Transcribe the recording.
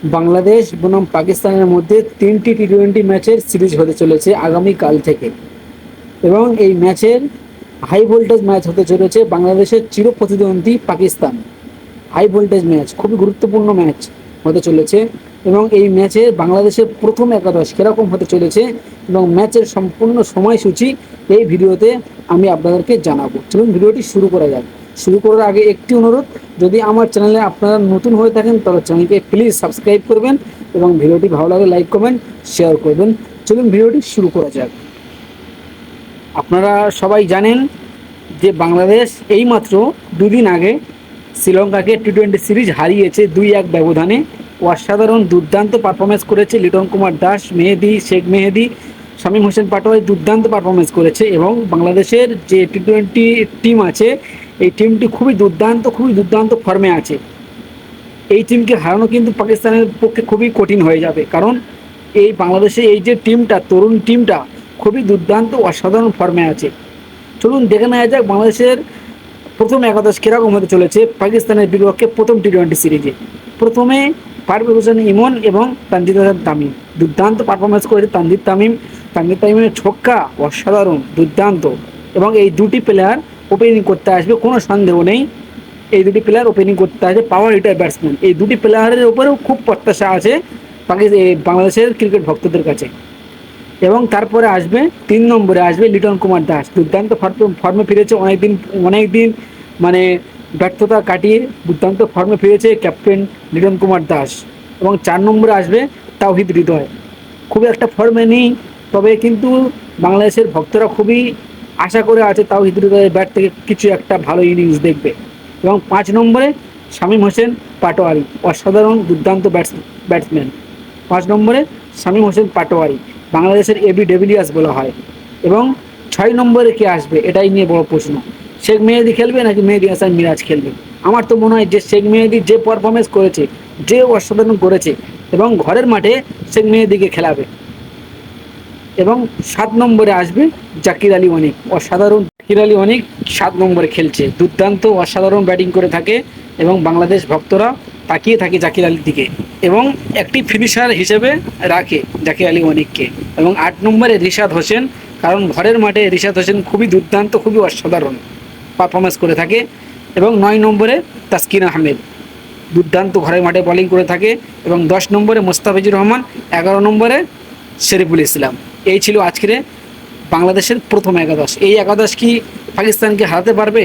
বাংলাদেশ বনাম পাকিস্তানের মধ্যে 3টি টি-20 ম্যাচের সিরিজ হতে চলেছে আগামীকাল থেকে। এবং এই ম্যাচের হাই ভোল্টেজ ম্যাচ হতে চলেছে বাংলাদেশের চিরপ্রতিদ্বন্দ্বী পাকিস্তান। হাই ভোল্টেজ ম্যাচ, খুবই গুরুত্বপূর্ণ ম্যাচ হতে চলেছে। এবং এই ম্যাচে বাংলাদেশের প্রথম একাদশ কীরকম হতে চলেছে এবং ম্যাচের সম্পূর্ণ সময়সূচি এই ভিডিওতে আমি আপনাদেরকে জানাবো। চলুন ভিডিওটি শুরু করা যাক। শুরু করার আগে একটি অনুরোধ, যদি আমার চ্যানেলে আপনারা নতুন হয়ে থাকেন তাহলে চ্যানেলকে প্লিজ সাবস্ক্রাইব করবেন এবং ভিডিওটি ভালো লাগলে লাইক করবেন, শেয়ার করবেন। চলুন ভিডিওটি শুরু করা যাক। আপনারা সবাই জানেন যে বাংলাদেশ এইমাত্র দুদিন আগে শ্রীলঙ্কাকে টি-20 সিরিজ হারিয়েছে 2-1 ব্যবধানে। অসাধারণ দুর্দান্ত পারফরমেন্স করেছে লিটন কুমার দাস, মেহেদী, শেখ মেহেদী, শামীম হোসেন পাটোয়ারি দুর্দান্ত পারফরমেন্স করেছে। এবং বাংলাদেশের যে টি-20 টিম আছে এই টিমটি খুবই দুর্দান্ত ফর্মে আছে। এই টিমকে হারানো কিন্তু পাকিস্তানের পক্ষে খুবই কঠিন হয়ে যাবে, কারণ এই বাংলাদেশে এই যে টিমটা, তরুণ টিমটা খুবই দুর্দান্ত অসাধারণ ফর্মে আছে। চলুন দেখে নেওয়া যাক বাংলাদেশের প্রথম একাদশ কীরকম হতে চলেছে পাকিস্তানের বিপক্ষে প্রথম টি-20 সিরিজে। প্রথমে পারভেজ হোসেন ইমন এবং তানজিদ হাসান তামিম দুর্দান্ত পারফরমেন্স করেছে। তানজিদ তামিমের ছক্কা অসাধারণ, দুর্দান্ত। এবং এই দুটি প্লেয়ার ওপেনিং করতে আসবে, কোনো সন্দেহ নেই। এই দুটি প্লেয়ার ওপেনিং করতে আসবে, পাওয়ার হিটার ব্যাটসম্যান। এই দুটি প্লেয়ারের উপরেও খুব প্রত্যাশা আছে বাংলাদেশের ক্রিকেট ভক্তদের কাছে। এবং তারপরে আসবে 3 নম্বরে আসবে লিটন কুমার দাস, দুর্দান্ত ফর্মে ফিরেছে। অনেক দিন মানে ব্যর্থতা কাটিয়ে দুর্দান্ত ফর্মে ফিরেছে ক্যাপ্টেন লিটন কুমার দাস। এবং 4 নম্বরে আসবে তাওহিদ হৃদয়, খুবই একটা ফর্মে নেই, তবে কিন্তু বাংলাদেশের ভক্তরা খুবই আশা করে আছে তাওহিদ হৃদয়ের ব্যাট থেকে কিছু একটা ভালো ইনিংস দেখবে। এবং 5 নম্বরে শামীম হোসেন পাটোয়ারি, অসাধারণ দুর্দান্ত ব্যাটসম্যান। 5 নম্বরে শামীম হোসেন পাটোয়ারি, বাংলাদেশের এবি ডেভিলিয়ার্স বলা হয়। এবং 6 নম্বরে কে আসবে এটাই নিয়ে বড় প্রশ্ন। শেখ মেহেদী খেলবে নাকি মেহেদী হাসান মিরাজ খেলবে? আমার তো মনে হয় যে শেখ মেহেদী যে পারফরমেন্স করেছে, যে অসাধারণ করেছে, এবং ঘরের মাঠে শেখ মেহেদীকে খেলাবে। এবং 7 নম্বরে আসবে জাকির আলী অনিক, অসাধারণ। জাকির আলী অনিক 7 নম্বরে খেলছে, দুর্দান্ত অসাধারণ ব্যাটিং করে থাকে এবং বাংলাদেশ ভক্তরা তাকিয়ে থাকে জাকির আলীর দিকে এবং একটি ফিনিশার হিসেবে রাখে জাকির আলী অনিককে। এবং 8 নম্বরে রিশাদ হোসেন, কারণ ঘরের মাঠে রিশাদ হোসেন খুবই দুর্দান্ত, খুবই অসাধারণ পারফরমেন্স করে থাকে। এবং 9 নম্বরে তাসকিন আহমেদ, দুর্দান্ত ঘরের মাঠে বোলিং করে থাকে। এবং 10 নম্বরে মোস্তাফিজুর রহমান, 11 নম্বরে শরীফুল ইসলাম। এই ছিল আজকের বাংলাদেশের প্রথম একাদশ। এই একাদশ কি পাকিস্তানকে হারাতে পারবে?